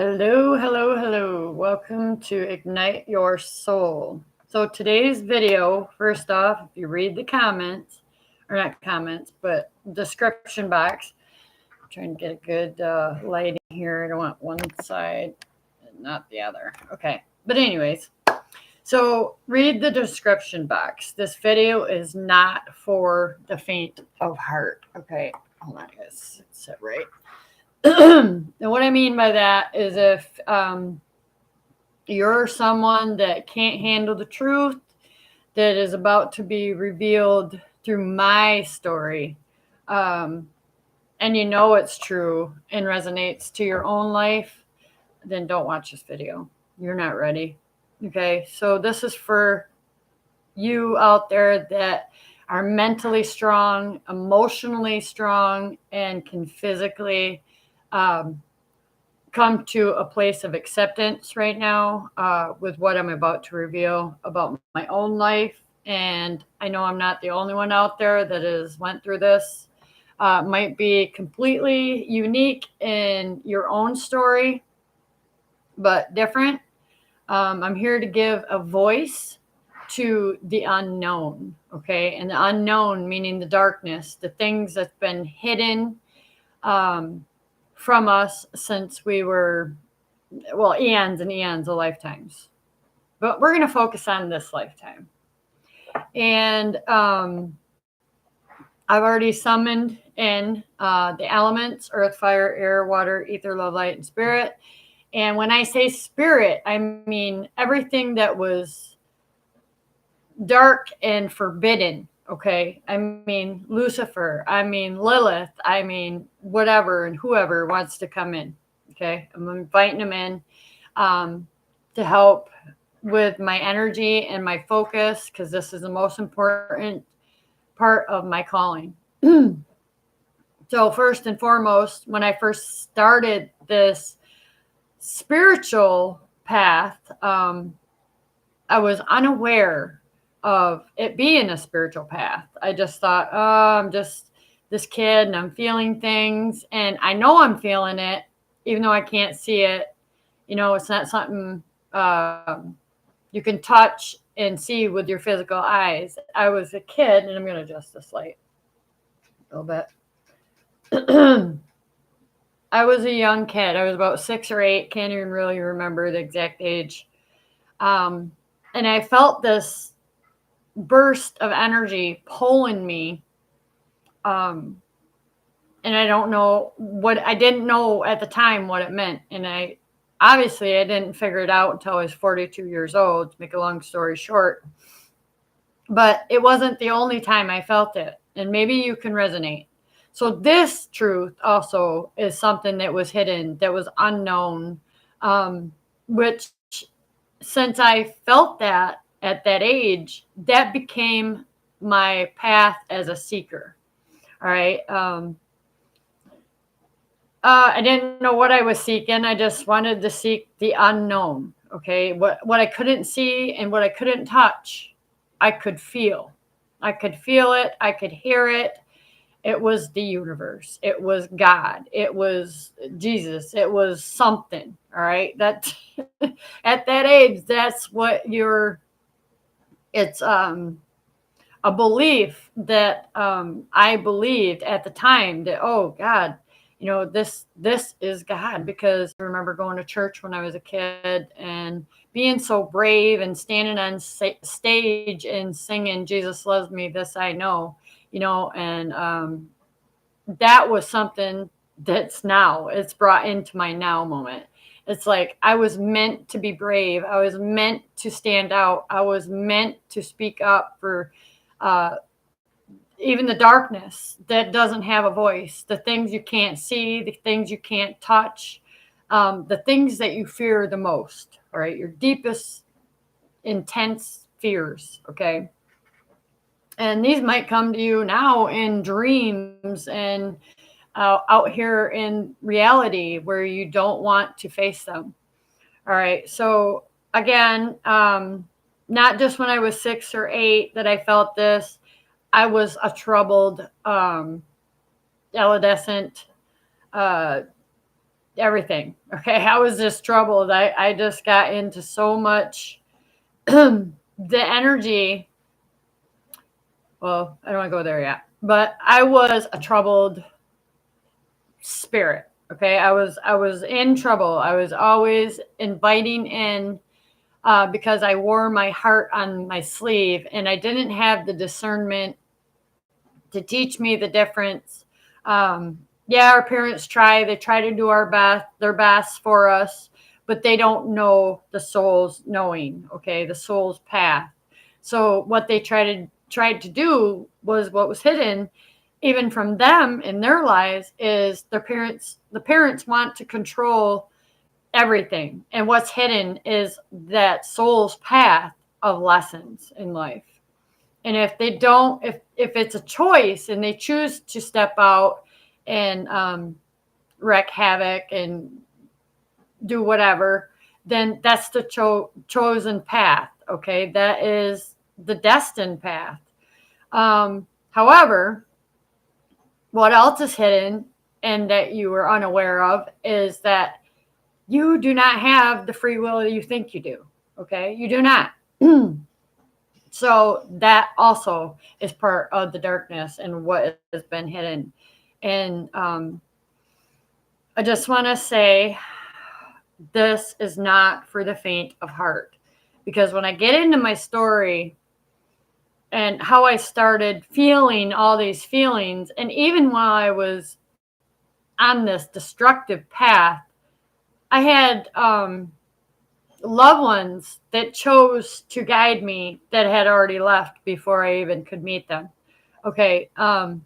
Hello, hello, hello. Welcome to Ignite Your Soul. So today's video, first off, if you read the comments, or not comments, but description box, I'm trying to get a good lighting here. I don't want one side and not the other. Okay. But anyways, so read the description box. This video is not for the faint of heart. Okay. Hold on, guys. Sit right. And what I mean by that is if you're someone that can't handle the truth that is about to be revealed through my story, um, and you know it's true and resonates to your own life, then don't watch this video. You're not ready. Okay, so this is for you out there that are mentally strong, emotionally strong, and can physically um, come to a place of acceptance right now with what I'm about to reveal about my own life. And I know I'm not the only one out there that has went through this. Might be completely unique in your own story, but different. I'm here to give a voice to the unknown, okay? And the unknown meaning the darkness, the things that's been hidden um, from us since we were, well, eons and eons of lifetimes. But we're going to focus on this lifetime. And I've already summoned in the elements earth, fire, air, water, ether, love, light, and spirit. And when I say spirit, I mean everything that was dark and forbidden. Okay. I mean Lucifer. I mean Lilith. I mean whatever and whoever wants to come in. Okay. I'm inviting them in to help with my energy and my focus because this is the most important part of my calling. So, first and foremost, when I first started this spiritual path, I was unaware of it being a spiritual path. I just thought, oh, I'm just this kid and I'm feeling things. And I know I'm feeling it, even though I can't see it. You know, it's not something you can touch and see with your physical eyes. I was a kid, and I'm going to adjust this light a little bit. I was a young kid. I was about 6 or 8. Can't even really remember the exact age. And I felt this burst of energy pulling me. And I don't know what, I didn't know at the time what it meant. And obviously I didn't figure it out until I was 42 years old, to make a long story short. But it wasn't the only time I felt it. And maybe you can resonate. So this truth also is something that was hidden, that was unknown, which since I felt that at that age, that became my path as a seeker. All right. I didn't know what I was seeking. I just wanted to seek the unknown. Okay. What I couldn't see and what I couldn't touch, I could feel. I could feel it. I could hear it. It was the universe. It was God. It was Jesus. It was something. All right. That at that age, that's what it's a belief that I believed at the time that, oh God, you know, this is God. Because I remember going to church when I was a kid and being so brave and standing on stage and singing Jesus loves me, this I know, you know, and that was something it's brought into my now moment. It's like I was meant to be brave. I was meant to stand out. I was meant to speak up for uh, even the darkness that doesn't have a voice, the things you can't see, the things you can't touch, the things that you fear the most, all right? Your deepest, intense fears, okay? And these might come to you now in dreams and out here in reality where you don't want to face them. All right. So again, not just when I was 6 or 8 that I felt this. I was a troubled adolescent, uh, everything. Okay. I was just troubled. I just got into so much the energy. Well, I don't want to go there yet, but I was a troubled spirit. Okay. I was in trouble. I was always inviting in because I wore my heart on my sleeve and I didn't have the discernment to teach me the difference. Yeah, our parents they try to do their best for us, but they don't know the soul's knowing, okay, the soul's path. So what they tried to do was what was hidden even from them in their lives is the parents want to control everything. And what's hidden is that soul's path of lessons in life. And if they don't, if it's a choice and they choose to step out and wreak havoc and do whatever, then that's the chosen path. Okay, that is the destined path. However, what else is hidden and that you are unaware of is that you do not have the free will that you think you do. Okay, you do not. So that also is part of the darkness and what has been hidden. And I just want to say this is not for the faint of heart. Because when I get into my story and how I started feeling all these feelings, and even while I was on this destructive path, I had loved ones that chose to guide me that had already left before I even could meet them. Okay. And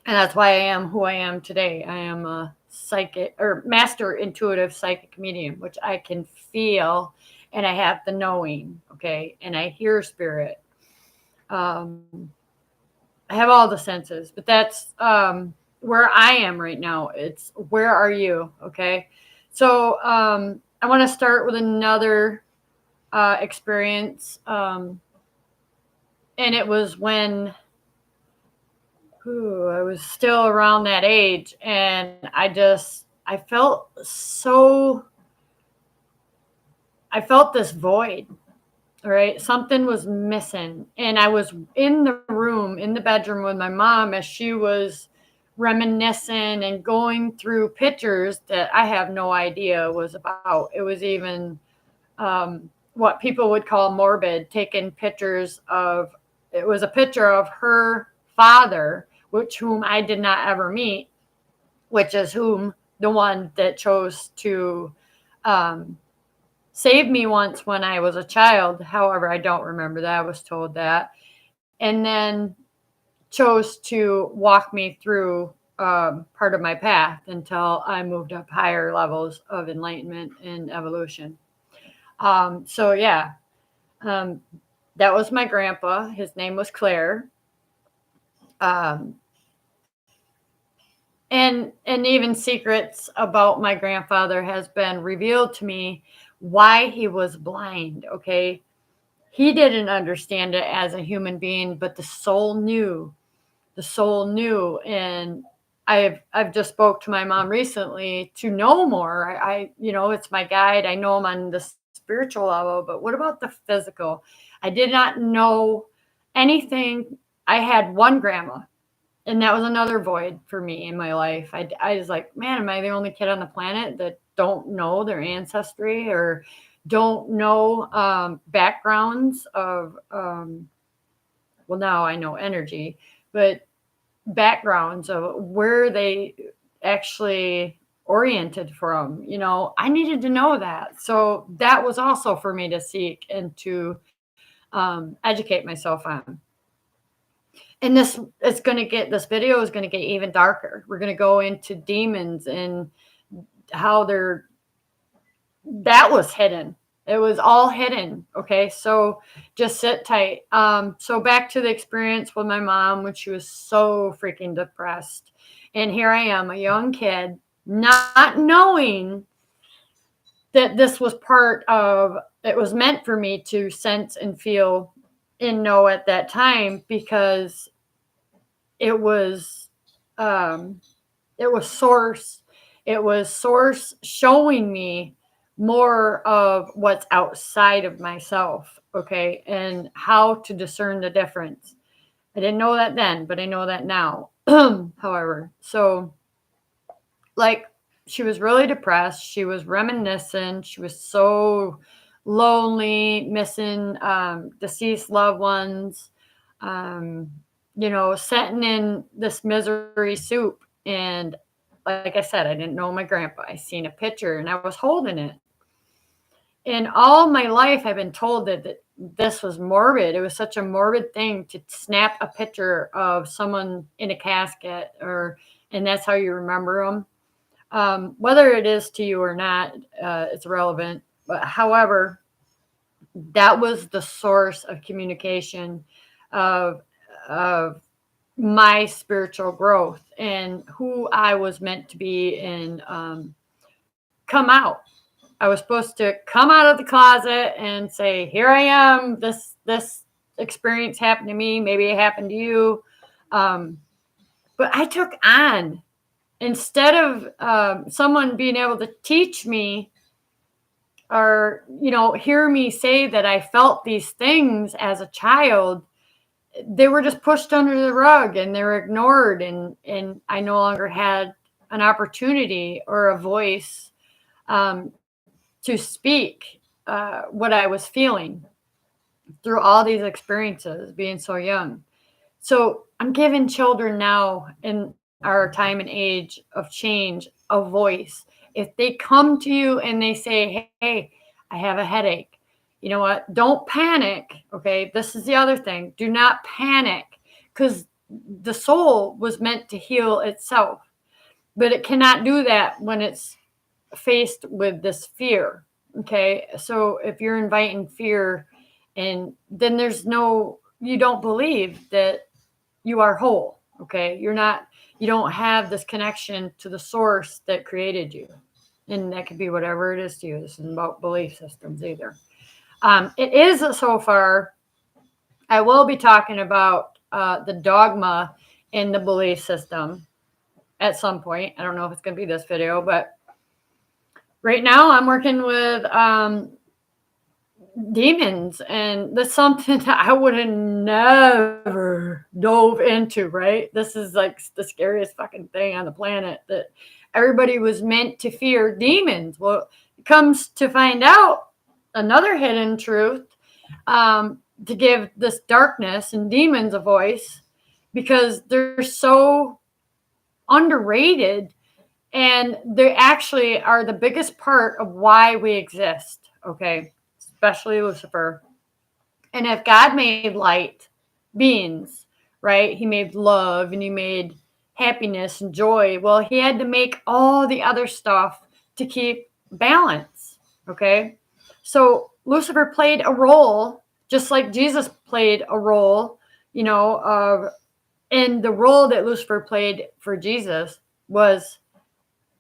that's why I am who I am today. I am a psychic or master intuitive psychic medium, which I can feel and I have the knowing. Okay. And I hear spirit. I have all the senses, but that's where I am right now. It's where are you? Okay. So I want to start with another experience. And it was when I was still around that age. And I felt this void. All right. Something was missing. And I was in the bedroom with my mom as she was reminiscing and going through pictures that I have no idea was about. It was even what people would call morbid, taking pictures of, it was a picture of her father, whom I did not ever meet, which is the one that chose to save me once when I was a child. However, I don't remember that. I was told that. And then chose to walk me through part of my path until I moved up higher levels of enlightenment and evolution. So yeah, that was my grandpa. His name was Claire. Um, and even secrets about my grandfather has been revealed to me why he was blind. Okay. He didn't understand it as a human being, but the soul knew. And I've just spoke to my mom recently to know more. I it's my guide. I know him on the spiritual level, but what about the physical? I did not know anything. I had one grandma, and that was another void for me in my life. I was like, man, am I the only kid on the planet that don't know their ancestry or don't know backgrounds of well, now I know energy, but backgrounds of where they actually oriented from. I needed to know that. So that was also for me to seek and to educate myself on. And this video is going to get even darker. We're going to go into demons and how that was hidden. It was all hidden. Okay. So just sit tight. So back to the experience with my mom when she was so freaking depressed. And here I am, a young kid, not knowing that this was it was meant for me to sense and feel and know at that time, because it was source It was source showing me more of what's outside of myself, okay, and how to discern the difference. I didn't know that then, but I know that now. However, so like she was really depressed. She was reminiscent. She was so lonely, missing deceased loved ones, um, sitting in this misery soup. And like I said, I didn't know my grandpa. I seen a picture and I was holding it. And all my life, I've been told that this was morbid. It was such a morbid thing to snap a picture of someone in a casket, and that's how you remember them. Whether it is to you or not, it's irrelevant. But however, that was the source of communication of of my spiritual growth and who I was meant to be and come out. I was supposed to come out of the closet and say, "Here I am. This experience happened to me. Maybe it happened to you." But I took on, instead of someone being able to teach me or hear me say that I felt these things as a child. They were just pushed under the rug and they were ignored, and I no longer had an opportunity or a voice um, to speak what I was feeling through all these experiences being so young. So I'm giving children now in our time and age of change a voice. If they come to you and they say, "Hey, I have a headache," you know what? Don't panic. Okay. This is the other thing. Do not panic, because the soul was meant to heal itself, but it cannot do that when it's faced with this fear. Okay. So if you're inviting fear, and then you don't believe that you are whole. Okay. You don't have this connection to the source that created you. And that could be whatever it is to you. This isn't about belief systems either. It is so far. I will be talking about the dogma in the belief system at some point. I don't know if it's going to be this video, but right now I'm working with demons, and that's something that I would have never dove into, right? This is like the scariest fucking thing on the planet, that everybody was meant to fear demons. Well, it comes to find out another hidden truth, to give this darkness and demons a voice, because they're so underrated, and they actually are the biggest part of why we exist. Okay. Especially Lucifer. And if God made light beings, right? He made love and he made happiness and joy. Well, he had to make all the other stuff to keep balance. Okay. So Lucifer played a role, just like Jesus played a role, and the role that Lucifer played for Jesus was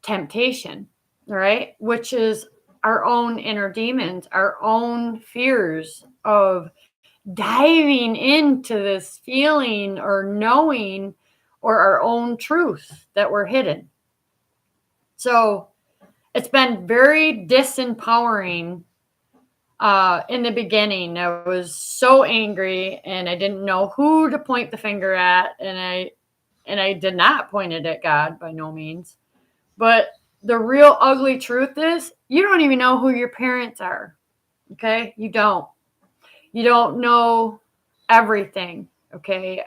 temptation, right? Which is our own inner demons, our own fears of diving into this feeling or knowing, or our own truth that we're hidden. So it's been very disempowering. In the beginning, I was so angry and I didn't know who to point the finger at, and I did not point it at God by no means. But the real ugly truth is, you don't even know who your parents are. Okay. You don't know everything. Okay.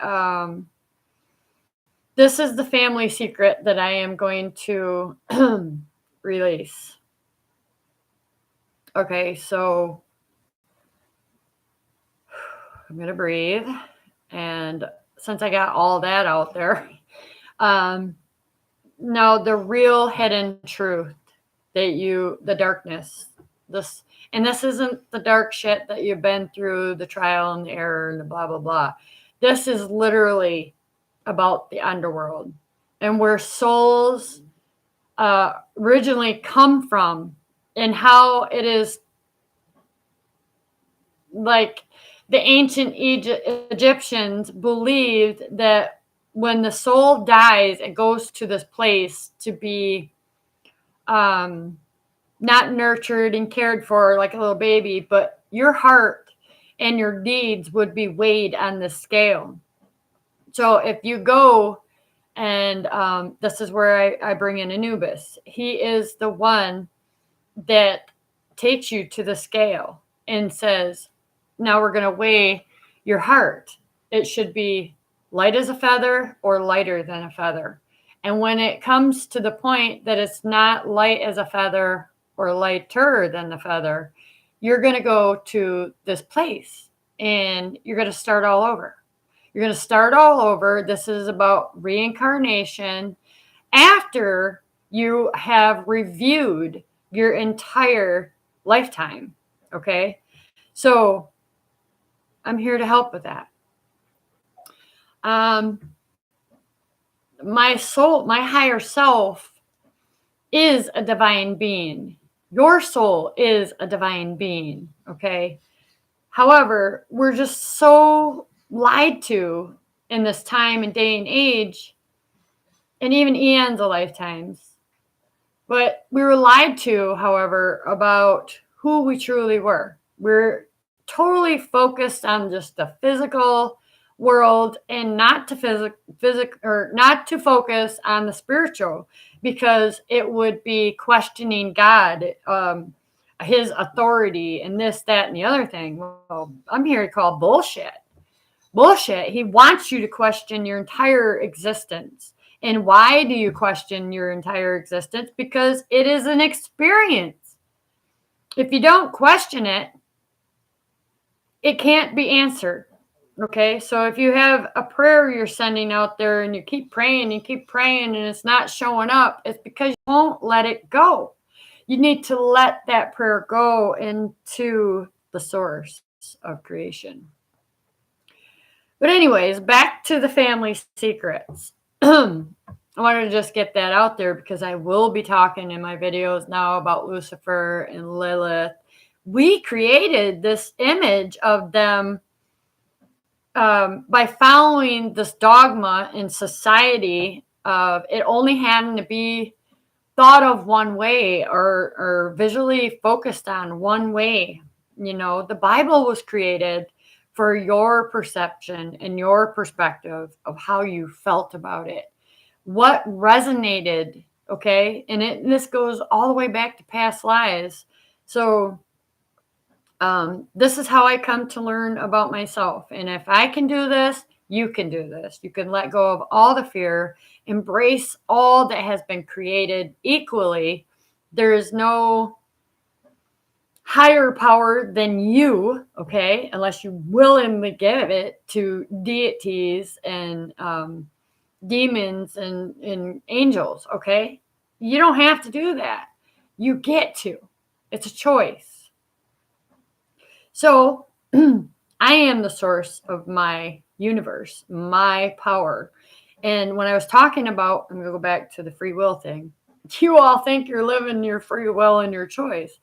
This is the family secret that I am going to release. Okay. So I'm going to breathe. And since I got all that out there, now the real hidden truth that the darkness, this isn't the dark shit that you've been through, the trial and the error and the blah, blah, blah. This is literally about the underworld and where souls originally come from, and how it is like the ancient Egyptians believed that when the soul dies, it goes to this place to be not nurtured and cared for like a little baby, but your heart and your deeds would be weighed on the scale. So if you go and this is where I bring in Anubis, he is the one that takes you to the scale and says, now we're going to weigh your heart. It should be light as a feather or lighter than a feather. And when it comes to the point that it's not light as a feather or lighter than the feather, you're going to go to this place and you're going to start all over. You're going to start all over. This is about reincarnation after you have reviewed your entire lifetime. Okay. So I'm here to help with that. My soul, my higher self is a divine being. Your soul is a divine being. Okay. However, we're just so lied to in this time and day and age, and even eons of lifetimes. But we were lied to, however, about who we truly were. We're totally focused on just the physical world and not to not to focus on the spiritual, because it would be questioning God, his authority, and this, that, and the other thing. Well, I'm here to call bullshit. Bullshit. He wants you to question your entire existence. And why do you question your entire existence? Because it is an experience. If you don't question it, it can't be answered. Okay, so if you have a prayer you're sending out there and you keep praying and it's not showing up, it's because you won't let it go. You need to let that prayer go into the source of creation. But anyways, back to the family secrets. I wanted to just get that out there because I will be talking in my videos now about Lucifer and Lilith. We created this image of them by following this dogma in society of it only having to be thought of one way or visually focused on one way. You know, the Bible was created for your perception and your perspective of how you felt about it, what resonated. Okay, and this goes all the way back to past lives. So this is how I come to learn about myself. And if I can do this, you can do this. You can let go of all the fear, embrace all that has been created equally. There is no higher power than you, okay, unless you willingly give it to deities and demons and angels, okay? You don't have to do that. You get to. It's a choice. So I am the source of my universe, my power. And when I was talking about, I'm going to go back to the free will thing. You all think you're living your free will and your choice.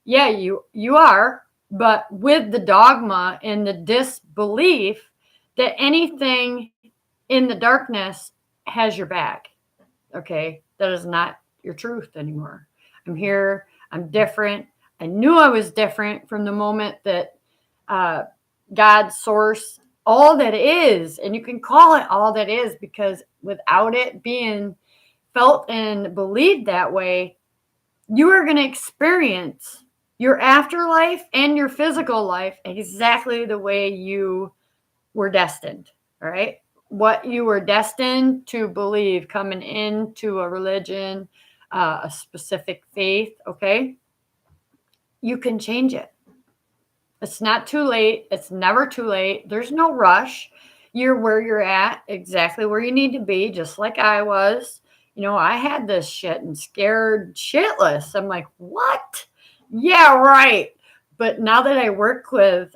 Yeah, you are, but with the dogma and the disbelief that anything in the darkness has your back. Okay, that is not your truth anymore. I'm here. I'm different. I knew I was different from the moment that God's source, all that is, and you can call it all that is, because without it being felt and believed that way, you are going to experience your afterlife and your physical life exactly the way you were destined. All right. What you were destined to believe coming into a religion, a specific faith. Okay. You can change it. It's not too late. It's never too late. There's no rush. You're where you're at, exactly where you need to be, just like I was. You know, I had this shit and scared shitless. I'm like, what? Yeah, right. But now that I work with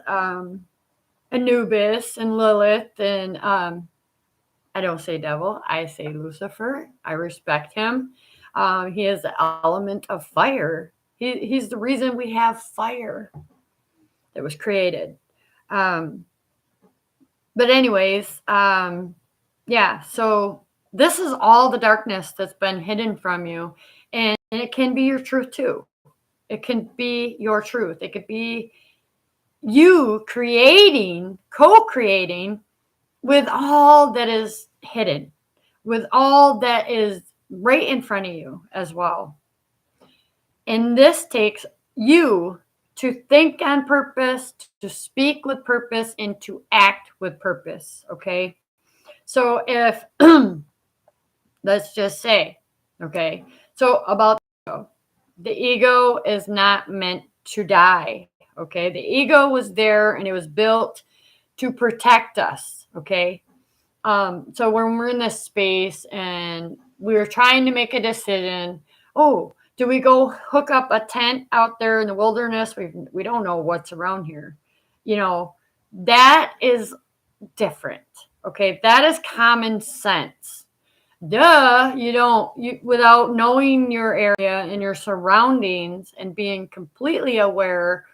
Anubis and Lilith and I don't say devil, I say Lucifer. I respect him. He is the element of fire. He's the reason we have fire that was created. But anyways, yeah, so this is all the darkness that's been hidden from you. And it can be your truth too. It can be your truth. It could be you creating, co-creating with all that is hidden, with all that is right in front of you as well. And this takes you to think on purpose, to speak with purpose, and to act with purpose. Okay. So if, let's just say, okay, so about the ego is not meant to die. Okay. The ego was there and it was built to protect us. Okay. So when we're in this space and we're trying to make a decision, oh, do we go hook up a tent out there in the wilderness? We don't know what's around here. You know, that is different. Okay, that is common sense. Duh, you without knowing your area and your surroundings and being completely aware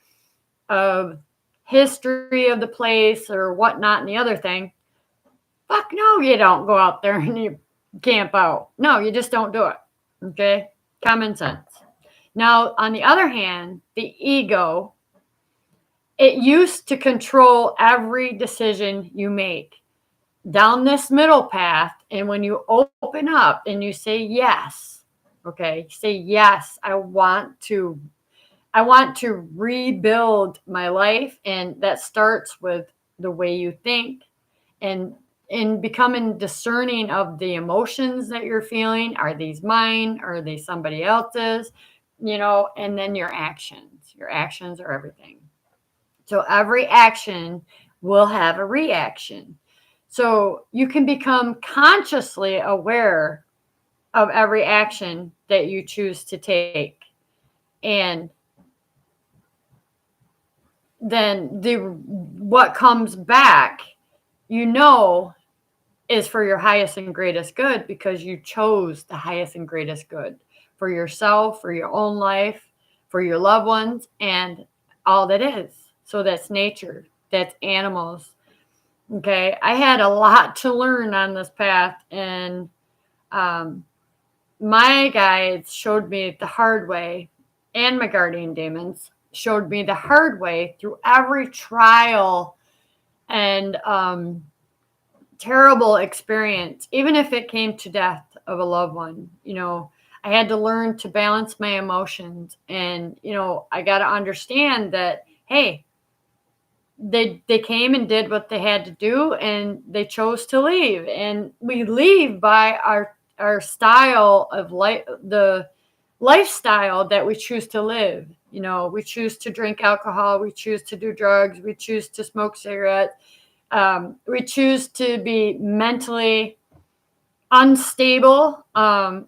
of history of the place or whatnot and the other thing. Fuck no, you don't go out there and you camp out. No, you just don't do it. Okay? Common sense. Now, on the other hand, the ego, it used to control every decision you make down this middle path. And when you open up and you say yes, okay, say yes, I want to rebuild my life. And that starts with the way you think and becoming discerning of the emotions that you're feeling. Are these mine? Are they somebody else's? And then your actions. Your actions are everything. So every action will have a reaction. So you can become consciously aware of every action that you choose to take. And then what comes back, is for your highest and greatest good because you chose the highest and greatest good for yourself, for your own life, for your loved ones, and all that is. So that's nature, that's animals. Okay, I had a lot to learn on this path, and my guides showed me the hard way, and my guardian demons showed me the hard way through every trial and terrible experience, even if it came to death of a loved one. I had to learn to balance my emotions, and I got to understand that, hey, they came and did what they had to do, and they chose to leave, and we leave by our style of life, the lifestyle that we choose to live. We choose to drink alcohol, we choose to do drugs, we choose to smoke cigarettes. We choose to be mentally unstable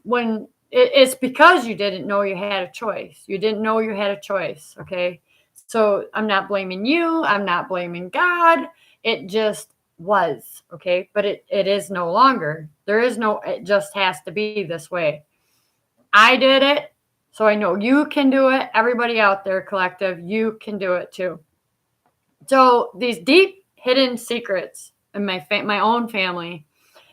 when it's because you didn't know you had a choice. You didn't know you had a choice. Okay. So I'm not blaming you. I'm not blaming God. It just was. Okay. But it is no longer. It just has to be this way. I did it. So I know you can do it. Everybody out there, collective, you can do it too. So these deep hidden secrets in my own family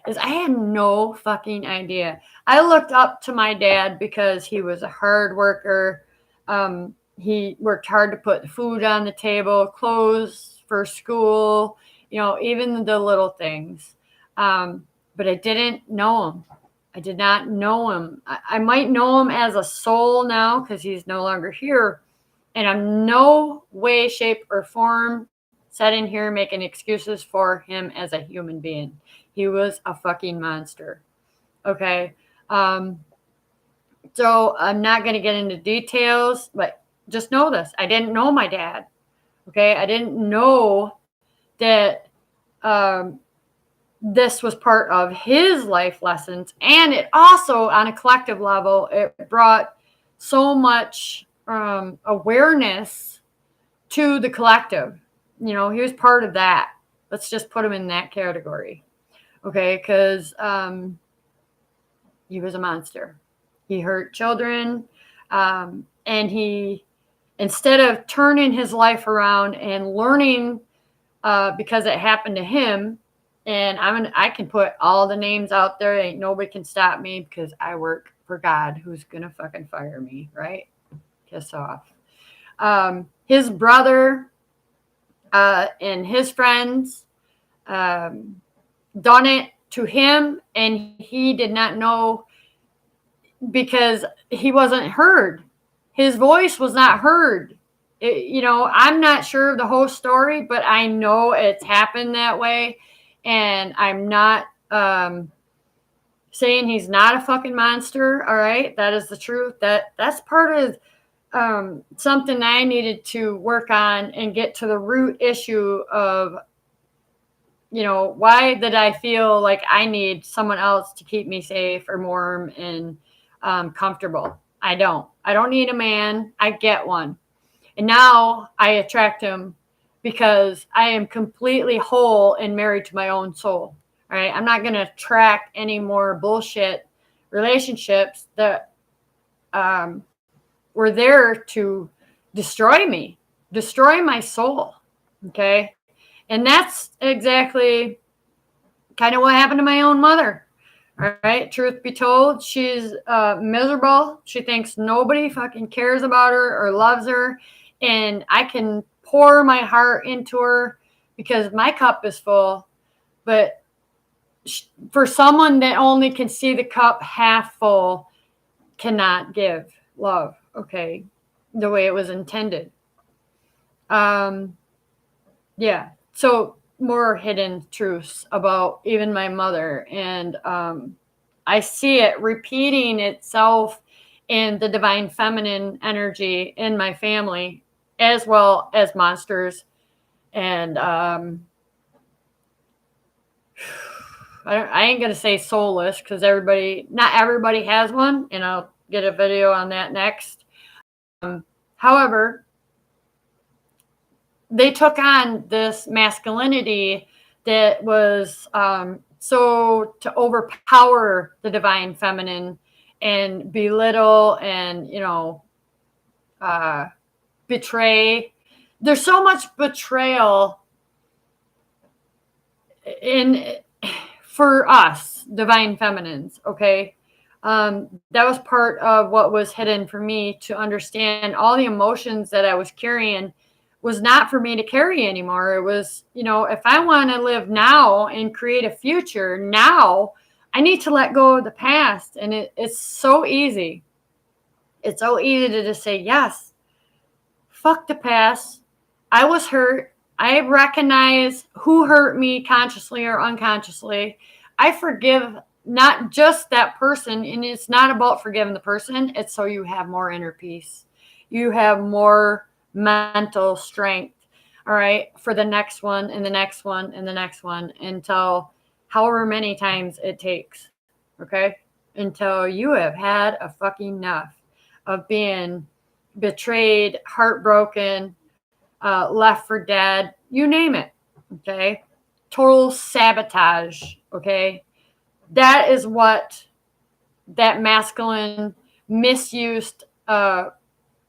is I had no fucking idea. I looked up to my dad because he was a hard worker. He worked hard to put food on the table, clothes for school, even the little things. But I didn't know him. I did not know him. I might know him as a soul now because he's no longer here. And I'm no way, shape, or form sitting here making excuses for him as a human being. He was a fucking monster. Okay. So I'm not going to get into details, but just know this. I didn't know my dad. Okay. I didn't know that this was part of his life lessons. And it also, on a collective level, it brought so much awareness to the collective. He was part of that. Let's just put him in that category. Okay, because he was a monster. He hurt children, and he, instead of turning his life around and learning, because it happened to him, and I can put all the names out there. Ain't nobody can stop me because I work for God, who's gonna fucking fire me, right? Kiss off. His brother and his friends done it to him, and he did not know because he wasn't heard. His voice was not heard. I'm not sure of the whole story, but I know it's happened that way. And I'm not saying he's not a fucking monster. All right. That is the truth. That's part of something I needed to work on and get to the root issue of, why did I feel like I need someone else to keep me safe or warm and comfortable? I don't need a man. I get one. And now I attract him because I am completely whole and married to my own soul. All right. I'm not going to attract any more bullshit relationships that were there to destroy me, destroy my soul. Okay. And that's exactly kind of what happened to my own mother. All right. Truth be told, she's miserable. She thinks nobody fucking cares about her or loves her. And I can pour my heart into her because my cup is full. But for someone that only can see the cup half full, cannot give love, okay, the way it was intended. Yeah. So more hidden truths about even my mother. And I see it repeating itself in the divine feminine energy in my family, as well as monsters. And I ain't going to say soulless because not everybody has one. And I'll get a video on that next. However, they took on this masculinity that was so to overpower the divine feminine and belittle and, betray. There's so much betrayal for us, divine feminines, okay? That was part of what was hidden for me to understand. All the emotions that I was carrying was not for me to carry anymore. It was, if I want to live now and create a future now, I need to let go of the past. And it's so easy. It's so easy to just say, yes, fuck the past. I was hurt. I recognize who hurt me consciously or unconsciously. I forgive not just that person. And it's not about forgiving the person. It's so you have more inner peace. You have more mental strength, all right, for the next one and the next one and the next one until however many times it takes, okay, until you have had a fucking enough of being betrayed, heartbroken, left for dead, you name it, okay, total sabotage, okay. That is what that masculine misused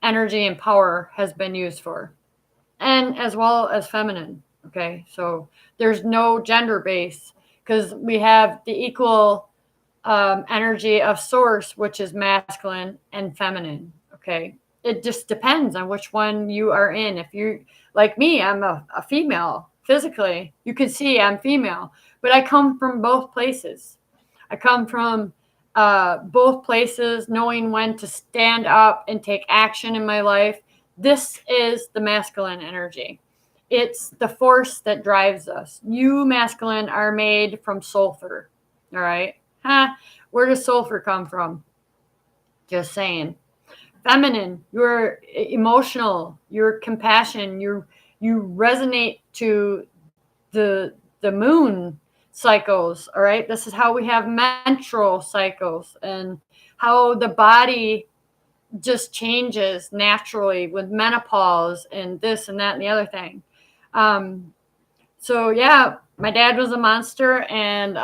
energy and power has been used for, and as well as feminine. Okay, so there's no gender base because we have the equal energy of source, which is masculine and feminine. Okay, it just depends on which one you are in. If you like me, I'm a female physically. You can see I'm female, but I come from both places. I come from both places, knowing when to stand up and take action in my life. This is the masculine energy. It's the force that drives us. You masculine are made from sulfur. All right. Where does sulfur come from? Just saying. Feminine, you're emotional, you're compassion, you resonate to the moon cycles. All right. This is how we have menstrual cycles and how the body just changes naturally with menopause and this and that and the other thing. So yeah, my dad was a monster, and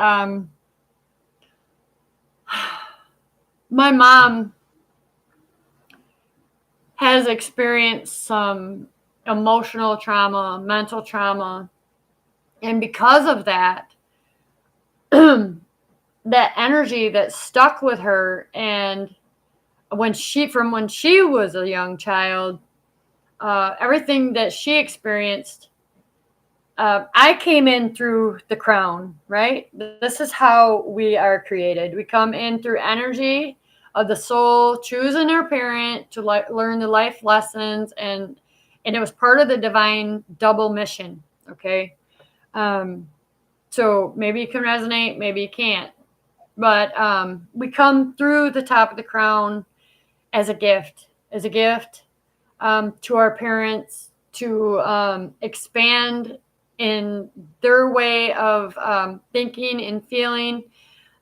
my mom has experienced some emotional trauma, mental trauma. And because of that, that energy that stuck with her. And when she was a young child, everything that she experienced, I came in through the crown, right? This is how we are created. We come in through energy of the soul, choosing our parent to learn the life lessons, and it was part of the divine double mission. Okay, so maybe you can resonate, maybe you can't, but we come through the top of the crown as a gift, to our parents to expand in their way of thinking and feeling.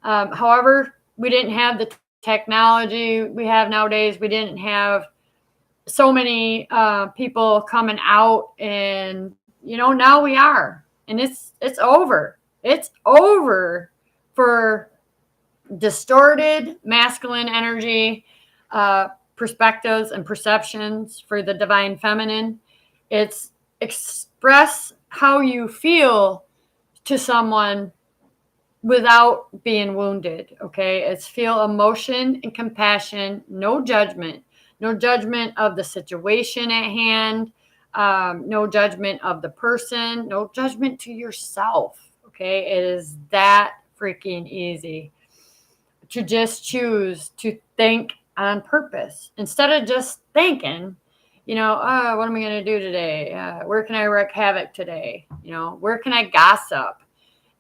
However, we didn't have the technology we have nowadays. We didn't have so many people coming out, and now we are, and it's over. It's over for distorted masculine energy, perspectives and perceptions for the divine feminine. It's express how you feel to someone without being wounded. Okay, it's feel emotion and compassion, no judgment of the situation at hand, no judgment of the person, no judgment to yourself. Okay, it is that freaking easy to just choose to think on purpose instead of just thinking, oh, what am I going to do today? Where can I wreak havoc today? Where can I gossip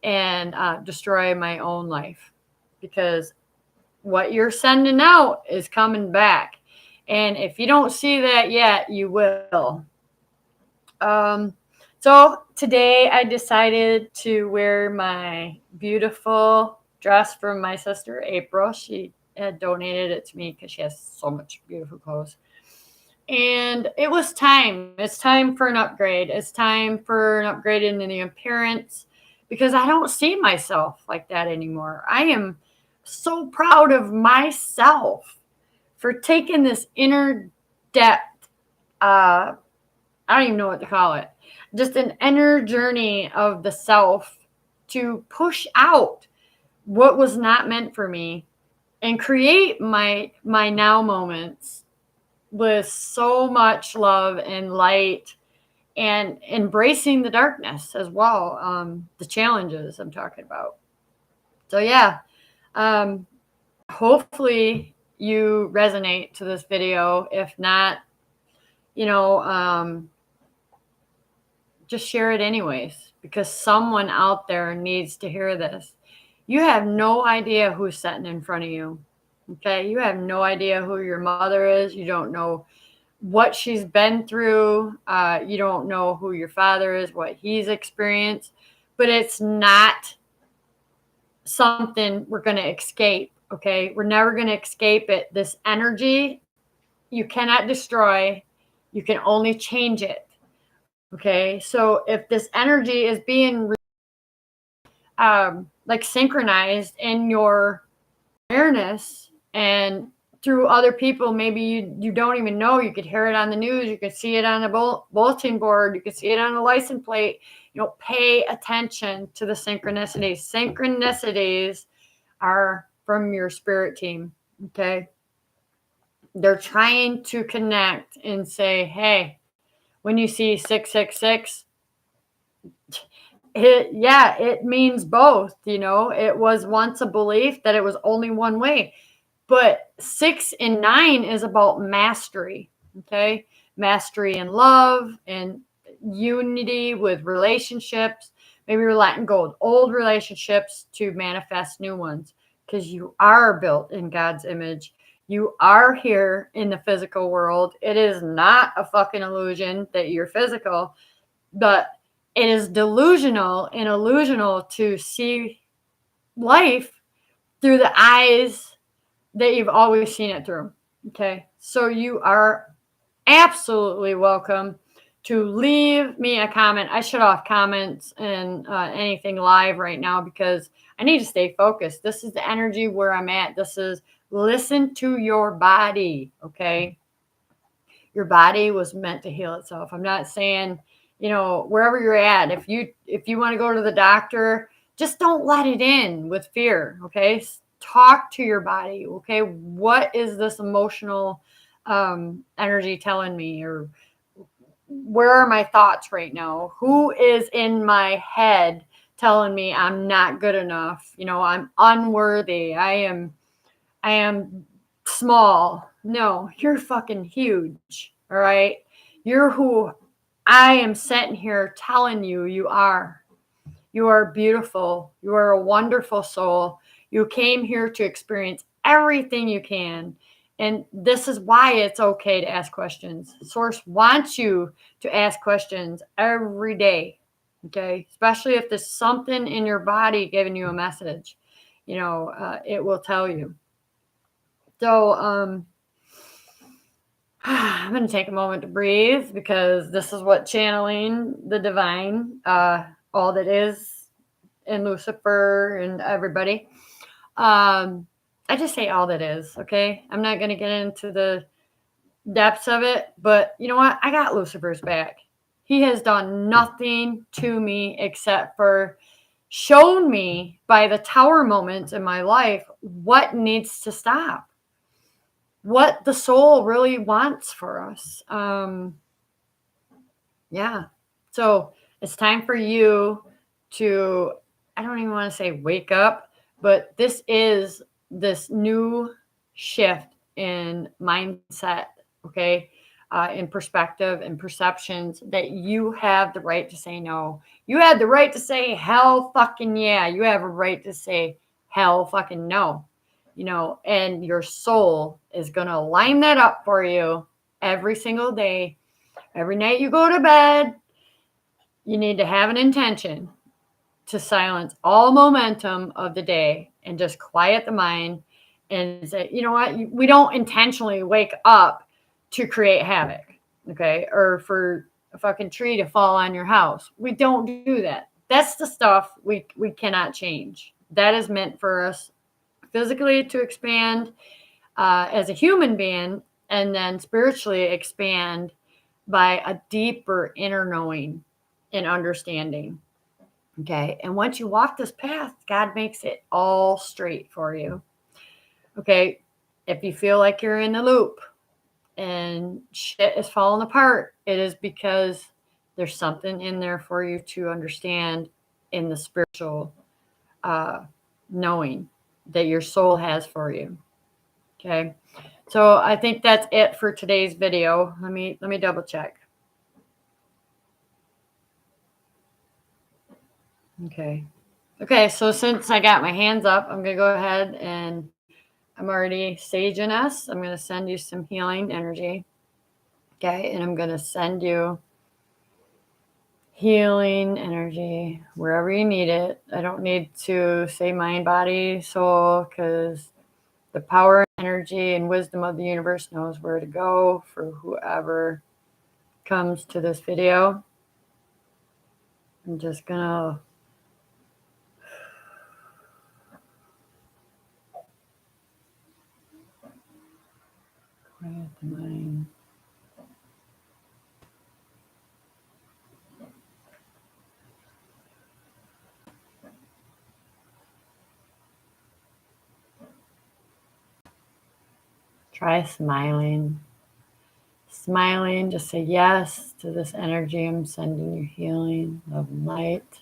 and destroy my own life? Because what you're sending out is coming back. And if you don't see that yet, you will. So today I decided to wear my beautiful dress from my sister April. She had donated it to me because she has so much beautiful clothes. And it was time. It's time for an upgrade. It's time for an upgrade in the appearance, because I don't see myself like that anymore. I am so proud of myself for taking this inner depth. I don't even know what to call it. Just an inner journey of the self to push out what was not meant for me and create my now moments with so much love and light, and embracing the darkness as well, the challenges I'm talking about. So yeah, hopefully you resonate to this video. If not, just share it anyways, because someone out there needs to hear this. You have no idea who's sitting in front of you. Okay, you have no idea who your mother is. You don't know what she's been through. You don't know who your father is, what he's experienced. But it's not something we're going to escape. Okay, we're never going to escape it. This energy, you cannot destroy. You can only change it. Okay, so if this energy is being like synchronized in your awareness and through other people, maybe you don't even know. You could hear it on the news, you could see it on the bulletin board, you could see it on the license plate. Pay attention to the synchronicities. Synchronicities are from your spirit team. Okay, they're trying to connect and say, hey, when you see 666, it means both. It was once a belief that it was only one way, but 6 and 9 is about mastery. Okay, mastery in love and unity with relationships. Maybe you're letting go of old relationships to manifest new ones, because you are built in God's image. You are here in the physical world. It is not a fucking illusion that you're physical, but it is delusional and illusional to see life through the eyes that you've always seen it through. Okay, so you are absolutely welcome to leave me a comment. I shut off comments and anything live right now because I need to stay focused. This is the energy where I'm at. This is listen to your body. Okay, your body was meant to heal itself. I'm not saying, wherever you're at, if you want to go to the doctor, just don't let it in with fear. Okay. Talk to your body. Okay. What is this emotional energy telling me? Or where are my thoughts right now? Who is in my head telling me I'm not good enough? I'm unworthy. I am small. No, you're fucking huge. All right. You're who I am sitting here telling you you are. You are beautiful. You are a wonderful soul. You came here to experience everything you can. And this is why it's okay to ask questions. Source wants you to ask questions every day. Okay. Especially if there's something in your body giving you a message, it will tell you. So, I'm going to take a moment to breathe because this is what channeling the divine, all that is, and Lucifer and everybody. I just say all that is, okay? I'm not going to get into the depths of it, but you know what? I got Lucifer's back. He has done nothing to me except for shown me by the tower moments in my life what needs to stop, what the soul really wants for us. Yeah. So it's time for you to, I don't even want to say wake up, but this is this new shift in mindset, okay, in perspective and perceptions that you have the right to say no. You have the right to say hell fucking yeah. You have a right to say hell fucking no, and your soul is going to line that up for you every single day. Every night you go to bed, you need to have an intention to silence all momentum of the day and just quiet the mind and say, you know what? We don't intentionally wake up to create havoc, okay? Or for a fucking tree to fall on your house. We don't do that. That's the stuff we cannot change. That is meant for us physically to expand as a human being, and then spiritually expand by a deeper inner knowing and understanding. Okay. And once you walk this path, God makes it all straight for you. Okay. If you feel like you're in the loop and shit is falling apart, it is because there's something in there for you to understand in the spiritual knowing that your soul has for you. Okay. So I think that's it for today's video. Let me double check. Okay. Okay, so since I got my hands up, I'm going to go ahead and I'm already saging us. I'm going to send you some healing energy. Okay, and I'm going to send you healing energy wherever you need it. I don't need to say mind, body, soul, because the power, energy, and wisdom of the universe knows where to go for whoever comes to this video. I'm just going to quiet the mind. Try smiling. Smiling, just say yes to this energy. I'm sending you healing, love, and light.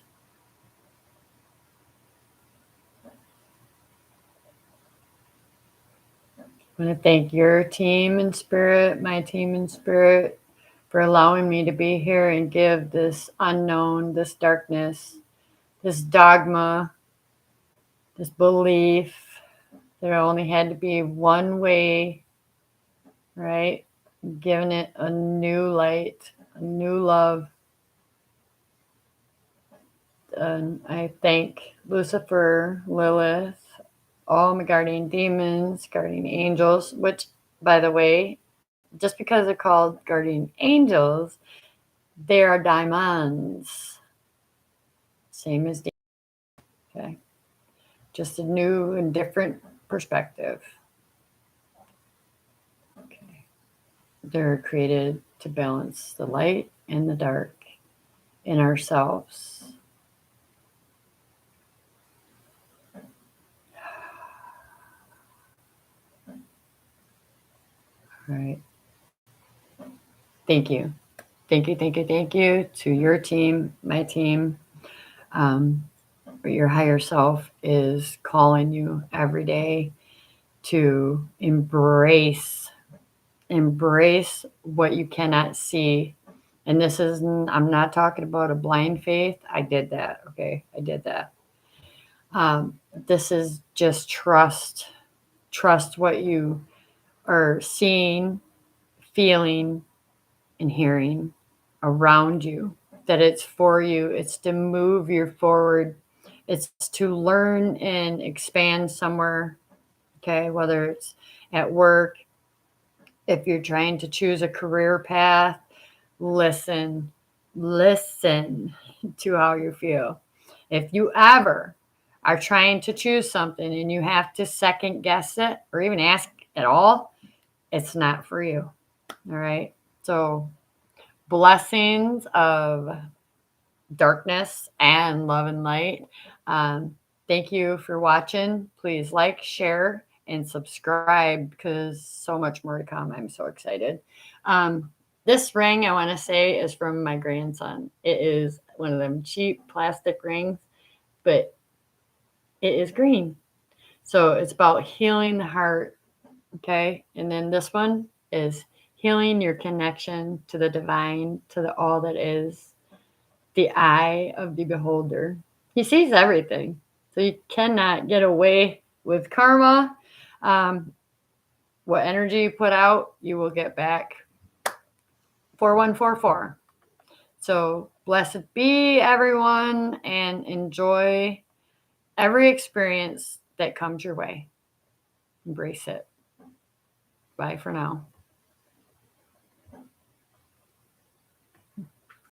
I want to thank your team in spirit, my team in spirit, for allowing me to be here and give this unknown, this darkness, this dogma, this belief. There only had to be one way, right? Giving it a new light, a new love. And I thank Lucifer, Lilith, all my guardian demons, guardian angels, which, by the way, just because they're called guardian angels, they are diamonds. Same as demons. Okay. Just a new and different perspective. Okay. They're created to balance the light and the dark in ourselves. All right. Thank you. Thank you, thank you, thank you to your team, my team. Your higher self is calling you every day to embrace what you cannot see. And this is, I'm not talking about a blind faith. I did that. Okay. I did that. This is just trust. Trust what you are seeing, feeling, and hearing around you, that it's for you. It's to move you forward. It's to learn and expand somewhere. Okay. Whether it's at work, if you're trying to choose a career path, listen to how you feel. If you ever are trying to choose something and you have to second guess it or even ask at all, it's not for you. All right. So, blessings of darkness and love and light. Thank you for watching. Please like, share, and subscribe because so much more to come. I'm so excited. This ring, I want to say, is from my grandson. It is one of them cheap plastic rings, but it is green. So it's about healing the heart. Okay. And then this one is healing your connection to the divine, to the all that is, the eye of the beholder. He sees everything. So you cannot get away with karma. What energy you put out, you will get back. 4144. So blessed be everyone and enjoy every experience that comes your way. Embrace it. Bye for now.